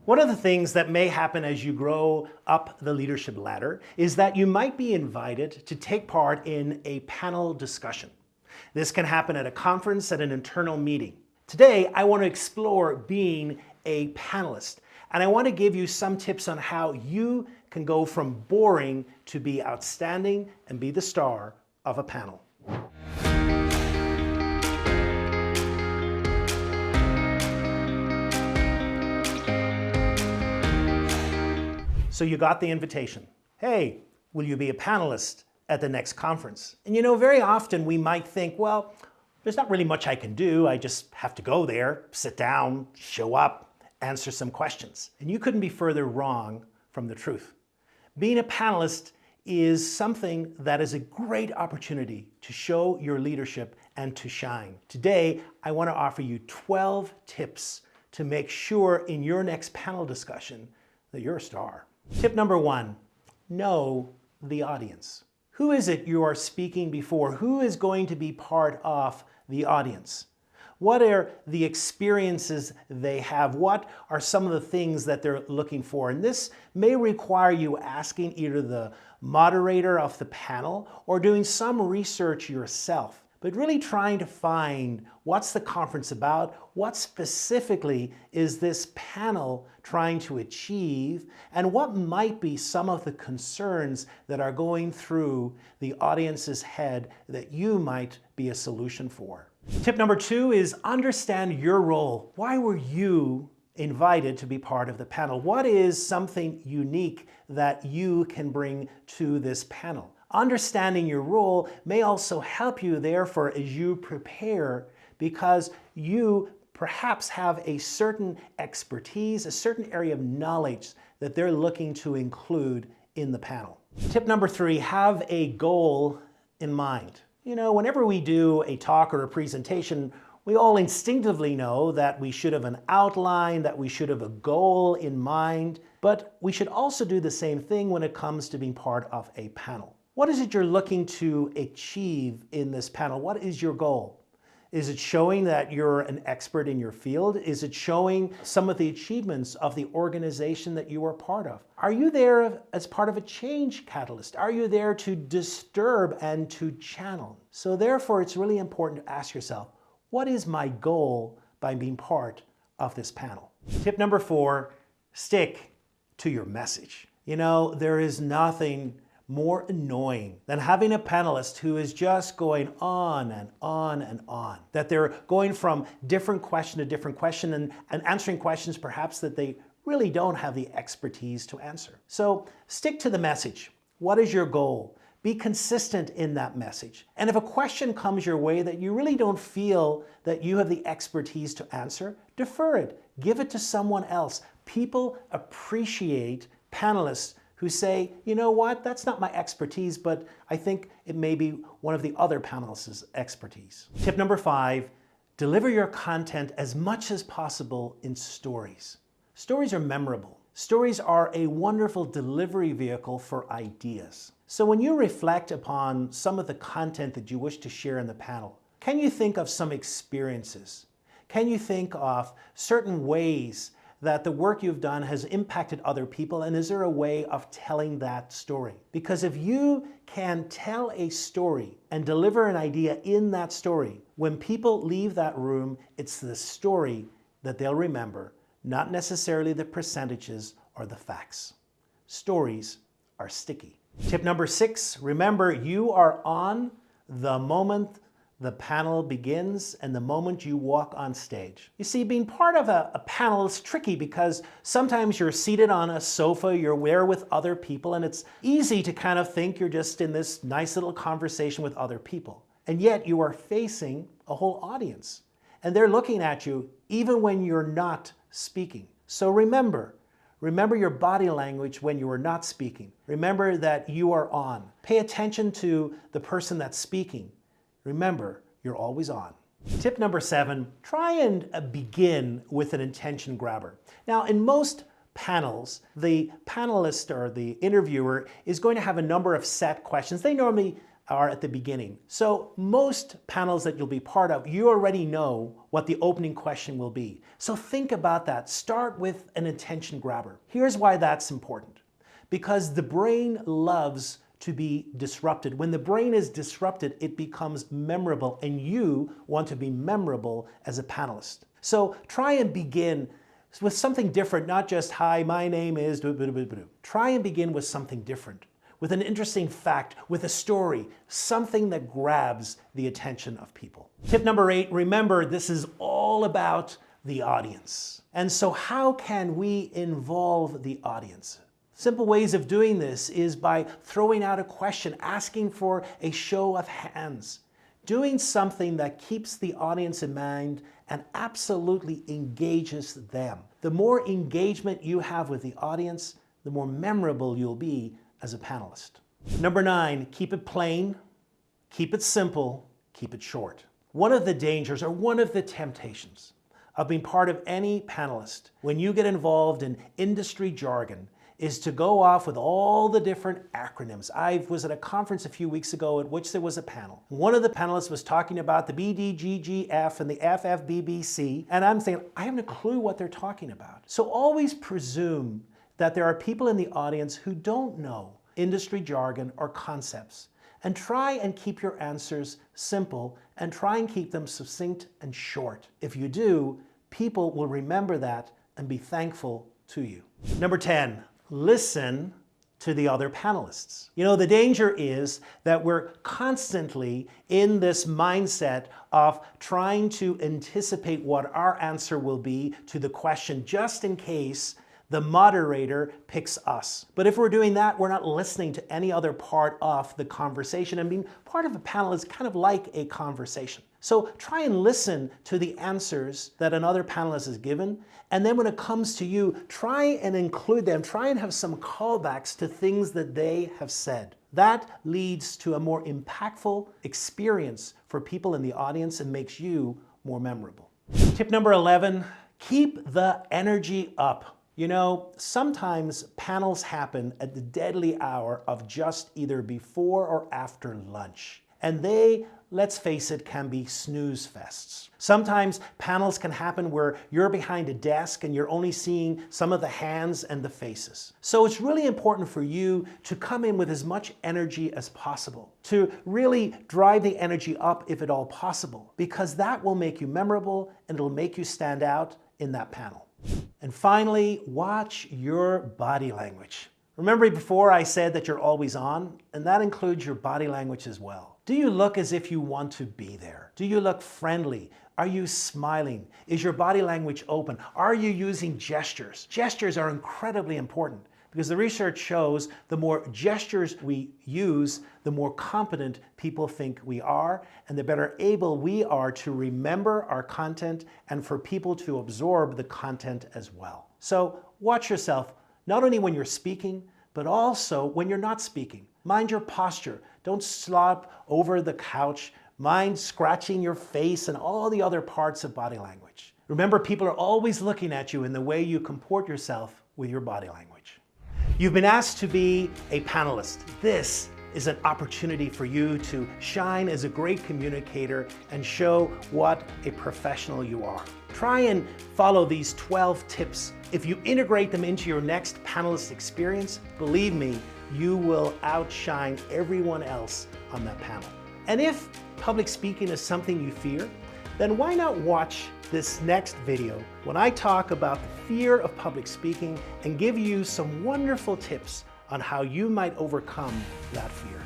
One of the things that may happen as you grow up the leadership ladder is that you might be invited to take part in a panel discussion. This can happen at a conference, at an internal meeting. Today, I want to explore being a panelist, and I want to give you some tips on how you can go from boring to be outstanding and be the star of a panel. So you got the invitation. Hey, will you be a panelist at the next conference? And very often we might think, well, there's not really much I can do. I just have to go there, sit down, show up, answer some questions. And you couldn't be further wrong from the truth. Being a panelist is something that is a great opportunity to show your leadership and to shine. Today, I want to offer you 12 tips to make sure in your next panel discussion that you're a star. Tip number 1, know the audience. Who is it you are speaking before? Who is going to be part of the audience? What are the experiences they have? What are some of the things that they're looking for? And this may require you asking either the moderator of the panel or doing some research yourself, but really trying to find what's the conference about, what specifically is this panel trying to achieve, and what might be some of the concerns that are going through the audience's head that you might be a solution for. Tip number 2 is understand your role. Why were you invited to be part of the panel? What is something unique that you can bring to this panel? Understanding your role may also help you, therefore, as you prepare, because you perhaps have a certain expertise, a certain area of knowledge that they're looking to include in the panel. Tip number 3, have a goal in mind. Whenever we do a talk or a presentation, we all instinctively know that we should have an outline, that we should have a goal in mind, but we should also do the same thing when it comes to being part of a panel. What is it you're looking to achieve in this panel? What is your goal? Is it showing that you're an expert in your field? Is it showing some of the achievements of the organization that you are part of? Are you there as part of a change catalyst? Are you there to disturb and to channel? So therefore, it's really important to ask yourself, what is my goal by being part of this panel? Tip number 4, stick to your message. There is nothing more annoying than having a panelist who is just going on and on and on. That they're going from different question to different question and answering questions perhaps that they really don't have the expertise to answer. So stick to the message. What is your goal? Be consistent in that message. And if a question comes your way that you really don't feel that you have the expertise to answer, defer it. Give it to someone else. People appreciate panelists who say, you know what, that's not my expertise, but I think it may be one of the other panelists' expertise. Tip number 5, deliver your content as much as possible in stories. Stories are memorable. Stories are a wonderful delivery vehicle for ideas. So when you reflect upon some of the content that you wish to share in the panel, can you think of some experiences? Can you think of certain ways that the work you've done has impacted other people, and is there a way of telling that story? Because if you can tell a story and deliver an idea in that story, when people leave that room, it's the story that they'll remember, not necessarily the percentages or the facts. Stories are sticky. Tip number 6, remember you are on the moment the panel begins and the moment you walk on stage. You see, being part of a panel is tricky because sometimes you're seated on a sofa, you're there with other people, and it's easy to kind of think you're just in this nice little conversation with other people. And yet you are facing a whole audience, and they're looking at you even when you're not speaking. So remember your body language when you are not speaking. Remember that you are on. Pay attention to the person that's speaking. Remember, you're always on. Tip number 7, try and begin with an intention grabber. Now, in most panels, the panelist or the interviewer is going to have a number of set questions. They normally are at the beginning. So most panels that you'll be part of, you already know what the opening question will be. So think about that. Start with an attention grabber. Here's why that's important. Because the brain loves to be disrupted. When the brain is disrupted, it becomes memorable, and you want to be memorable as a panelist. So try and begin with something different, not just, hi, my name is... Try and begin with something different, with an interesting fact, with a story, something that grabs the attention of people. Tip number 8, remember, this is all about the audience. And so how can we involve the audience? Simple ways of doing this is by throwing out a question, asking for a show of hands, doing something that keeps the audience in mind and absolutely engages them. The more engagement you have with the audience, the more memorable you'll be as a panelist. Number 9, keep it plain, keep it simple, keep it short. One of the dangers or one of the temptations of being part of any panelist when you get involved in industry jargon is to go off with all the different acronyms. I was at a conference a few weeks ago at which there was a panel. One of the panelists was talking about the BDGGF and the FFBBC, and I'm saying, I haven't a clue what they're talking about. So always presume that there are people in the audience who don't know industry jargon or concepts, and try and keep your answers simple and try and keep them succinct and short. If you do, people will remember that and be thankful to you. Number 10, listen to the other panelists. You know, the danger is that we're constantly in this mindset of trying to anticipate what our answer will be to the question just in case the moderator picks us. But if we're doing that, we're not listening to any other part of the conversation, and being part of a panel is kind of like a conversation. So try and listen to the answers that another panelist has given, and then when it comes to you, try and include them, try and have some callbacks to things that they have said. That leads to a more impactful experience for people in the audience and makes you more memorable. Tip number 11, keep the energy up. You know, sometimes panels happen at the deadly hour of just either before or after lunch. And they, let's face it, can be snooze fests. Sometimes panels can happen where you're behind a desk and you're only seeing some of the hands and the faces. So it's really important for you to come in with as much energy as possible, to really drive the energy up if at all possible, because that will make you memorable and it'll make you stand out in that panel. And finally, watch your body language. Remember before I said that you're always on, and that includes your body language as well. Do you look as if you want to be there? Do you look friendly? Are you smiling? Is your body language open? Are you using gestures? Gestures are incredibly important because the research shows the more gestures we use, the more competent people think we are, and the better able we are to remember our content and for people to absorb the content as well. So watch yourself, not only when you're speaking, but also when you're not speaking. Mind your posture. Don't slop over the couch. Mind scratching your face and all the other parts of body language. Remember, people are always looking at you in the way you comport yourself with your body language. You've been asked to be a panelist. This is an opportunity for you to shine as a great communicator and show what a professional you are. Try and follow these 12 tips. If you integrate them into your next panelist experience, believe me, you will outshine everyone else on that panel. And if public speaking is something you fear, then why not watch this next video when I talk about the fear of public speaking and give you some wonderful tips on how you might overcome that fear.